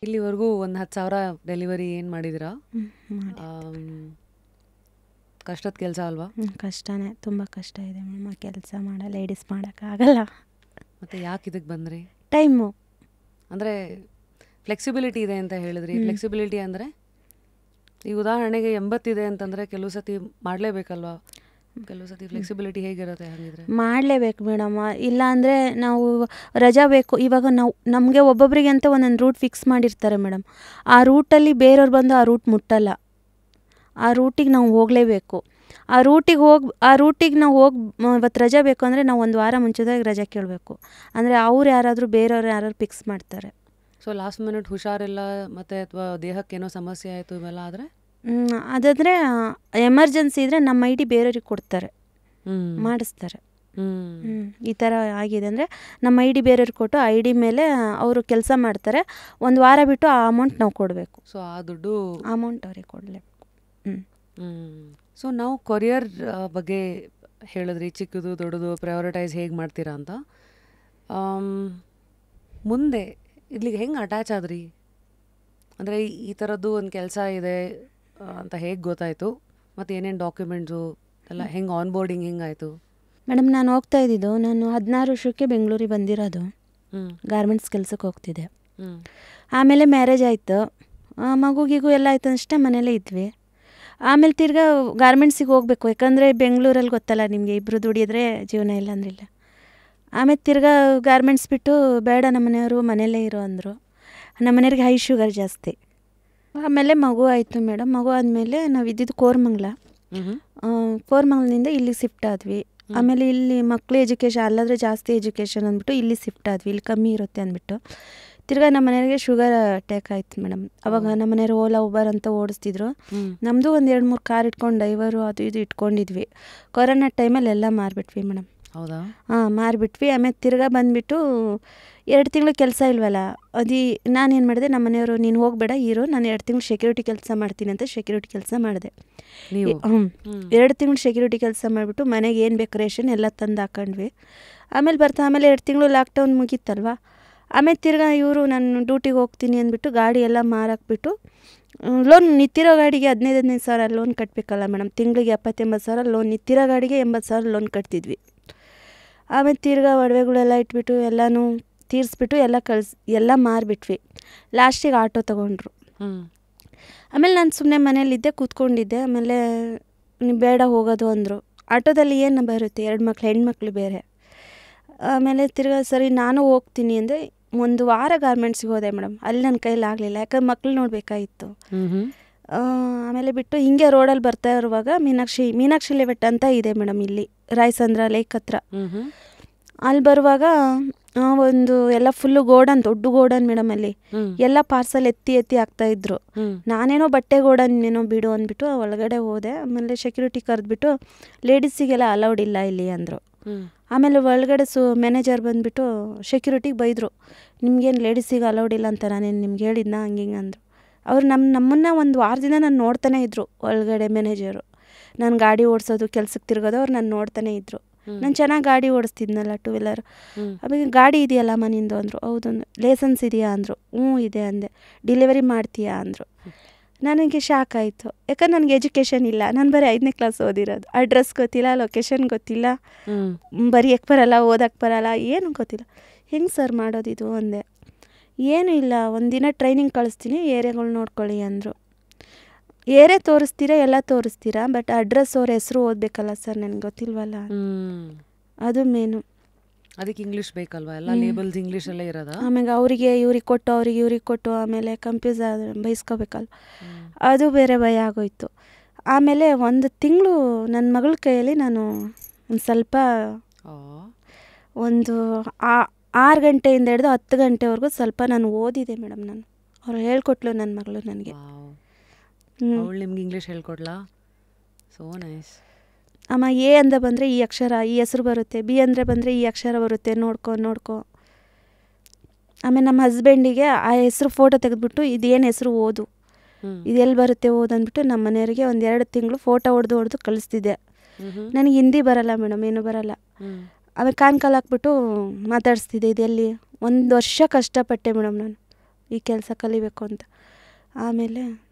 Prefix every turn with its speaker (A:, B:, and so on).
A: ಇಲ್ಲಿವರೆಗೂ ಒಂದು 10,000 ಡೆಲಿವರಿ ಏನು ಮಾಡಿದ್ದೀರಾ?
B: ಮಾಡಿ
A: ಕಷ್ಟದ ಕೆಲಸ ಅಲ್ವಾ?
B: ಕಷ್ಟನೇ, ತುಂಬ ಕಷ್ಟ ಇದೆ ಮೇಡಮ್. ಆ ಕೆಲಸ ಲೇಡೀಸ್ ಮಾಡೋಕ್ಕಾಗಲ್ಲ.
A: ಮತ್ತು ಯಾಕೆ ಇದಕ್ಕೆ ಬಂದ್ರಿ?
B: ಟೈಮು
A: ಅಂದರೆ ಫ್ಲೆಕ್ಸಿಬಿಲಿಟಿ ಇದೆ ಅಂತ ಹೇಳಿದ್ರಿ. ಫ್ಲೆಕ್ಸಿಬಿಲಿಟಿ ಅಂದರೆ ಈಗ ಉದಾಹರಣೆಗೆ 80 ಇದೆ ಅಂತಂದರೆ ಕೆಲವು ಸತಿ ಮಾಡಲೇಬೇಕಲ್ವಾ? ಕೆಲವು ಸತಿ ಫ್ಲೆಕ್ಸಿಬಿಲಿಟಿ ಹೇಗಿರುತ್ತೆ ಹಾಗಿದ್ರೆ?
B: ಮಾಡಲೇಬೇಕು ಮೇಡಮ್. ಇಲ್ಲ ಅಂದರೆ ನಾವು ರಜಾ ಬೇಕು. ಇವಾಗ ನಮಗೆ ಒಬ್ಬೊಬ್ಬರಿಗೆ ಅಂತ ಒಂದೊಂದು ರೂಟ್ ಫಿಕ್ಸ್ ಮಾಡಿರ್ತಾರೆ ಮೇಡಮ್. ಆ ರೂಟಲ್ಲಿ ಬೇರೆಯವ್ರು ಬಂದು ಆ ರೂಟ್ ಮುಟ್ಟಲ್ಲ. ಆ ರೂಟಿಗೆ ನಾವು ಹೋಗಲೇಬೇಕು. ಆ ರೂಟಿಗೆ ನಾವು ಇವತ್ತು ರಜಾ ಬೇಕು ಅಂದರೆ ನಾವು ಒಂದು ವಾರ ಮುಂಚಿತವಾಗಿ ರಜಾ ಕೇಳಬೇಕು. ಅಂದರೆ ಬೇರೆಯವ್ರು ಯಾರಾದ್ರು ಫಿಕ್ಸ್ ಮಾಡ್ತಾರೆ.
A: ಸೊ ಲಾಸ್ಟ್ ಮಿನಿಟ್ ಹುಷಾರಿಲ್ಲ ಮತ್ತು ಅಥವಾ ದೇಹಕ್ಕೇನೋ ಸಮಸ್ಯೆ ಆಯಿತು ಇವೆಲ್ಲ ಆದರೆ
B: ಅದಾದರೆ ಎಮರ್ಜೆನ್ಸಿ ಇದ್ದರೆ ನಮ್ಮ ಐ ಡಿ ಬೇರೆಯವ್ರಿಗೆ ಕೊಡ್ತಾರೆ, ಮಾಡಿಸ್ತಾರೆ. ಈ ಥರ ಆಗಿದೆ ಅಂದರೆ ನಮ್ಮ ಐ ಡಿ ಬೇರೆಯವ್ರಿಗೆ ಕೊಟ್ಟು ಐ ಡಿ ಮೇಲೆ ಅವರು ಕೆಲಸ ಮಾಡ್ತಾರೆ. ಒಂದು ವಾರ ಬಿಟ್ಟು ಆ ಅಮೌಂಟ್ ನಾವು ಕೊಡಬೇಕು.
A: ಸೊ ಆ ದುಡ್ಡು
B: ಅಮೌಂಟ್ ಅವ್ರಿಗೆ ಕೊಡಲೇಬೇಕು.
A: ಸೊ ನಾವು ಕೊರಿಯರ್ ಬಗ್ಗೆ ಹೇಳಿದ್ರಿ, ಚಿಕ್ಕದು ದೊಡ್ಡದು ಪ್ರಯಾರಿಟೈಸ್ ಹೇಗೆ ಮಾಡ್ತೀರಾ ಅಂತ. ಮುಂದೆ ಇಲ್ಲಿಗೆ ಹೆಂಗೆ ಅಟ್ಯಾಚ್ ಆದ್ರಿ? ಅಂದರೆ ಈ ಥರದ್ದು ಒಂದು ಕೆಲಸ ಇದೆ ಅಂತ ಹೇಗೆ ಗೊತ್ತಾಯಿತು? ಮತ್ತು ಏನೇನು ಡಾಕ್ಯುಮೆಂಟ್ಸು ಎಲ್ಲ ಹೆಂಗೆ ಆನ್ಬೋರ್ಡಿಂಗ್ ಹೆಂಗಾಯಿತು?
B: ಮೇಡಮ್, ನಾನು ಹೋಗ್ತಾ ಇದ್ದಿದ್ದು, ನಾನು 16 ವರ್ಷಕ್ಕೆ ಬೆಂಗಳೂರಿಗೆ ಬಂದಿರೋದು. ಗಾರ್ಮೆಂಟ್ಸ್ ಕೆಲಸಕ್ಕೆ ಹೋಗ್ತಿದ್ದೆ. ಆಮೇಲೆ ಮ್ಯಾರೇಜ್ ಆಯಿತು, ಮಗುಗಿಗೂ ಎಲ್ಲ ಆಯ್ತು ಅಷ್ಟೇ, ಮನೇಲೇ ಇದ್ವಿ. ಆಮೇಲೆ ತಿರ್ಗಾ ಗಾರ್ಮೆಂಟ್ಸಿಗೆ ಹೋಗ್ಬೇಕು, ಯಾಕಂದರೆ ಬೆಂಗಳೂರಲ್ಲಿ ಗೊತ್ತಲ್ಲ ನಿಮಗೆ, ಇಬ್ಬರು ದುಡಿಯೋದ್ರೆ ಜೀವನ ಇಲ್ಲ ಅಂದ್ರಿಲ್ಲ. ಆಮೇಲೆ ತಿರ್ಗಾ ಗಾರ್ಮೆಂಟ್ಸ್ ಬಿಟ್ಟು ಬೇಡ, ನಮ್ಮನೆಯವರು ಮನೆಯಲ್ಲೇ ಇರೋ ಅಂದರು. ನಮ್ಮನೆಯವ್ರಿಗೆ ಹೈ ಶುಗರ್ ಜಾಸ್ತಿ. ಆಮೇಲೆ ಮಗು ಆಯಿತು ಮೇಡಮ್. ಮಗು ಆದಮೇಲೆ ನಾವು ಇದ್ದಿದ್ದು ಕೋರಮಂಗಲದಿಂದ ಇಲ್ಲಿಗೆ ಶಿಫ್ಟ್ ಆದ್ವಿ. ಆಮೇಲೆ ಇಲ್ಲಿ ಮಕ್ಕಳು ಎಜುಕೇಷನ್ ಅಲ್ಲಾದರೆ ಜಾಸ್ತಿ ಎಜುಕೇಷನ್ ಅಂದ್ಬಿಟ್ಟು ಇಲ್ಲಿ ಶಿಫ್ಟ್ ಆದ್ವಿ, ಇಲ್ಲಿ ಕಮ್ಮಿ ಇರುತ್ತೆ ಅಂದ್ಬಿಟ್ಟು. ತಿರ್ಗಾ ನಮ್ಮ ಮನೆಯವರಿಗೆ ಶುಗರ್ ಅಟ್ಯಾಕ್ ಆಯ್ತು ಮೇಡಮ್. ಅವಾಗ ನಮ್ಮ ಮನೆಯವರು ಓಲಾ ಉಬರ್ ಅಂತ ಓಡಿಸ್ತಿದ್ರು. ನಮ್ಮದು ಒಂದು 2-3 ಕಾರ್ ಇಟ್ಕೊಂಡು ಡೈವರು ಅದು ಇದು ಇಟ್ಕೊಂಡಿದ್ವಿ. ಕೊರೋನಾ ಟೈಮಲ್ಲಿ ಎಲ್ಲ ಮಾರಿಬಿಟ್ವಿ ಮೇಡಮ್.
A: ಹೌದಾ?
B: ಮಾರಿಬಿಟ್ವಿ. ಆಮೇಲೆ ತಿರ್ಗಾ ಬಂದುಬಿಟ್ಟು 2 ತಿಂಗಳು ಕೆಲಸ ಇಲ್ವಲ್ಲ, ನಾನೇನು ಮಾಡಿದೆ, ನಮ್ಮ ಮನೆಯವರು ನೀನು ಹೋಗಬೇಡ ಇರು, ನಾನು 2 ತಿಂಗಳು ಸೆಕ್ಯೂರಿಟಿ ಕೆಲಸ ಮಾಡ್ತೀನಿ ಅಂತ ಸೆಕ್ಯೂರಿಟಿ ಕೆಲಸ ಮಾಡಿದೆ. 2 ತಿಂಗಳು ಸೆಕ್ಯೂರಿಟಿ ಕೆಲಸ ಮಾಡಿಬಿಟ್ಟು ಮನೆಗೆ ಏನು ಬೇಕು ರೇಷನ್ ಎಲ್ಲ ತಂದು ಹಾಕೊಂಡ್ವಿ. ಆಮೇಲೆ 2 ತಿಂಗಳು ಲಾಕ್ಡೌನ್ ಮುಗೀತಲ್ವ. ಆಮೇಲೆ ತಿರ್ಗಾ ಇವರು ನಾನು ಡ್ಯೂಟಿಗೆ ಹೋಗ್ತೀನಿ ಅಂದ್ಬಿಟ್ಟು ಗಾಡಿ ಎಲ್ಲ ಮಾರಾಕ್ಬಿಟ್ಟು ಲೋನ್, ನಿಂತಿರೋ ಗಾಡಿಗೆ 15,000 ಸಾವಿರ ಲೋನ್ ಕಟ್ಟಬೇಕಲ್ಲ ಮೇಡಮ್. ತಿಂಗಳಿಗೆ 70,000 ಸಾವಿರ ಲೋನ್, ನಿಂತಿರೋ ಗಾಡಿಗೆ 80,000 ಲೋನ್ ಕಟ್ತಿದ್ವಿ. ಆಮೇಲೆ ತಿರ್ಗಾ ಒಡವೆಗಳೆಲ್ಲ ಇಟ್ಬಿಟ್ಟು ಎಲ್ಲನೂ ತೀರಿಸ್ಬಿಟ್ಟು ಎಲ್ಲ ಮಾರಿಬಿಟ್ವಿ. ಲಾಸ್ಟಿಗೆ ಆಟೋ ತೊಗೊಂಡ್ರು. ಆಮೇಲೆ ನಾನು ಸುಮ್ಮನೆ ಮನೇಲಿದ್ದೆ, ಕೂತ್ಕೊಂಡಿದ್ದೆ. ಆಮೇಲೆ ಬೇಡ ಹೋಗೋದು ಅಂದರು. ಆಟೋದಲ್ಲಿ ಏನು ಬರುತ್ತೆ, 2 ಮಕ್ಳು, ಹೆಣ್ಮಕ್ಳು ಬೇರೆ. ಆಮೇಲೆ ತಿರ್ಗಾ ಸರಿ ನಾನು ಹೋಗ್ತೀನಿ ಅಂದರೆ 1 ವಾರ ಗಾರ್ಮೆಂಟ್ಸಿಗೆ ಹೋದೆ ಮೇಡಮ್. ಅಲ್ಲಿ ನನ್ನ ಕೈಲಿ ಆಗಲಿಲ್ಲ, ಯಾಕಂದ್ರೆ ಮಕ್ಳು ನೋಡಬೇಕಾಗಿತ್ತು. ಆಮೇಲೆ ಬಿಟ್ಟು ಹಿಂಗೆ ರೋಡಲ್ಲಿ ಬರ್ತಾ ಇರುವಾಗ ಮೀನಾಕ್ಷಿ ಲೇಔಟ್ ಅಂತ ಇದೆ ಮೇಡಮ್, ಇಲ್ಲಿ ರಾಯಸಂದ್ರ ಲೇಕ್ ಹತ್ರ. ಅಲ್ಲಿ ಬರುವಾಗ ಒಂದು ಎಲ್ಲ ಫುಲ್ಲು ಗೋಡನ್, ದೊಡ್ಡ ಗೋಡನ್ ಮೇಡಮ್. ಅಲ್ಲಿ ಎಲ್ಲ ಪಾರ್ಸಲ್ ಎತ್ತಿ ಹಾಕ್ತಾಯಿದ್ರು. ನಾನೇನೋ ಬಟ್ಟೆ ಗೋಡನ್ ಏನೋ ಬಿಡು ಅಂದ್ಬಿಟ್ಟು ಒಳಗಡೆ ಹೋದೆ. ಆಮೇಲೆ ಸೆಕ್ಯೂರಿಟಿ ಕರೆದ್ಬಿಟ್ಟು ಲೇಡೀಸಿಗೆಲ್ಲ ಅಲೌಡ್ ಇಲ್ಲ ಇಲ್ಲಿ ಅಂದರು. ಆಮೇಲೆ ಒಳಗಡೆ ಮ್ಯಾನೇಜರ್ ಬಂದುಬಿಟ್ಟು ಸೆಕ್ಯೂರಿಟಿಗೆ ಬೈದರು, ನಿಮ್ಗೇನು ಲೇಡೀಸಿಗೆ ಅಲೌಡ್ ಇಲ್ಲ ಅಂತ ನಾನೇನು ನಿಮ್ಗೆ ಹೇಳಿದ್ನ, ಹಂಗಿಂಗೆ ಅಂದರು. ಅವ್ರು ನಮ್ಮನ್ನು ಒಂದು ವಾರದಿಂದ ನಾನು ನೋಡ್ತಾನೆ ಇದ್ದರು ಒಳಗಡೆ ಮ್ಯಾನೇಜರು. ನಾನು ಗಾಡಿ ಓಡಿಸೋದು, ಕೆಲ್ಸಕ್ಕೆ ತಿರ್ಗೋದು ಅವ್ರು ನಾನು ನೋಡ್ತಾನೆ ಇದ್ದರು. ನಾನು ಚೆನ್ನಾಗಿ ಗಾಡಿ ಓಡಿಸ್ತಿದ್ನಲ್ಲ, 2 ವೀಲರ್. ಆಮೇಲೆ ಗಾಡಿ ಇದೆಯಲ್ಲಮ್ಮ ನಿಂದು ಅಂದರು. ಹೌದು. ಲೈಸೆನ್ಸ್ ಇದೆಯಾ ಅಂದರು. ಇದೆ ಅಂದೆ. ಡೆಲಿವರಿ ಮಾಡ್ತೀಯಾ ಅಂದರು. ನನಗೆ ಶಾಕ್ ಆಯಿತು, ಯಾಕಂದ್ರೆ ನನಗೆ ಎಜುಕೇಷನ್ ಇಲ್ಲ. ನಾನು ಬರೀ 5ನೇ ಕ್ಲಾಸ್ ಓದಿರೋದು. ಅಡ್ರೆಸ್ ಗೊತ್ತಿಲ್ಲ, ಲೊಕೇಶನ್ ಗೊತ್ತಿಲ್ಲ, ಬರೆಯೋಕ್ಕೆ ಬರಲ್ಲ, ಓದೋಕ್ಕೆ ಬರಲ್ಲ, ಏನೂ ಗೊತ್ತಿಲ್ಲ. ಹೆಂಗೆ ಸರ್ ಮಾಡೋದಿದು ಅಂದೆ. ಏನೂ ಇಲ್ಲ, ಒಂದಿನ ಟ್ರೈನಿಂಗ್ ಕಳಿಸ್ತೀನಿ, ಏರಿಯಾಗಳು ನೋಡ್ಕೊಳ್ಳಿ ಅಂದರು. ಏರಿಯಾ ತೋರಿಸ್ತೀರಾ, ಎಲ್ಲ ತೋರಿಸ್ತೀರಾ, ಬಟ್ ಅಡ್ರೆಸ್ ಅವ್ರ ಹೆಸರು ಓದಬೇಕಲ್ಲ ಸರ್, ನನಗೆ ಗೊತ್ತಿಲ್ವಲ್ಲ. ಅದು ಮೇನು.
A: ಅದಕ್ಕೆ ಇಂಗ್ಲೀಷ್ ಬೇಕಲ್ವಾ, ಎಲ್ಲ ಲೇಬಲ್ಸ್ ಇಂಗ್ಲೀಷಲ್ಲೇ ಇರೋದಾ? ಆಮೇಲೆ
B: ಇವ್ರಿಗೆ ಕೊಟ್ಟು ಆಮೇಲೆ ಕನ್ಫ್ಯೂಸ್ ಬೈಸ್ಕೋಬೇಕಲ್ಲ, ಅದು ಬೇರೆ ಭಯ ಆಗೋಯ್ತು. ಆಮೇಲೆ 1 ತಿಂಗಳು ನನ್ನ ಮಗಳ ಕೈಯಲ್ಲಿ ನಾನು ಒಂದು ಸ್ವಲ್ಪ ಒಂದು 6 ಗಂಟೆಯಿಂದ ಹಿಡಿದು 10 ಗಂಟೆವರೆಗೂ ಸ್ವಲ್ಪ ನಾನು ಓದಿದೆ ಮೇಡಮ್. ನಾನು ಅವ್ರು ಹೇಳ್ಕೊಟ್ಲು ನನ್ನ ಮಗಳು ನನಗೆ.
A: ಅವಳು ನಿಮ್ಗೆ ಇಂಗ್ಲೀಷ್ ಹೇಳ್ಕೊಡ್ಲಾ? So nice.
B: ಅಮ್ಮ ಎ ಅಂತ ಬಂದರೆ ಈ ಅಕ್ಷರ, ಈ ಹೆಸರು ಬರುತ್ತೆ. ಬಿ ಅಂದರೆ ಬಂದರೆ ಈ ಅಕ್ಷರ ಬರುತ್ತೆ, ನೋಡ್ಕೊ. ಆಮೇಲೆ ನಮ್ಮ ಹಸ್ಬೆಂಡಿಗೆ ಆ ಹೆಸರು ಫೋಟೋ ತೆಗೆದ್ಬಿಟ್ಟು ಇದೇನು ಹೆಸರು ಓದು, ಇದೆಲ್ಲಿ ಬರುತ್ತೆ ಓದು ಅಂದ್ಬಿಟ್ಟು ನಮ್ಮ ಮನೆಯವರಿಗೆ 1-2 ತಿಂಗಳು ಫೋಟೋ ಹೊಡೆದು ಕಳಿಸ್ತಿದ್ದೆ. ನನಗೆ ಹಿಂದಿ ಬರಲ್ಲ ಮೇಡಮ್, ಏನೂ ಬರಲ್ಲ. ಆಮೇಲೆ ಕಾಲ್ ಹಾಕ್ಬಿಟ್ಟು ಮಾತಾಡಿಸ್ತಿದ್ದೆ. ಇದೆಲ್ಲಿ 1 ವರ್ಷ ಕಷ್ಟಪಟ್ಟೆ ಮೇಡಮ್ ನಾನು. ಈ ಕೆಲಸ ಕಲಿಬೇಕು ಅಂತ. ಆಮೇಲೆ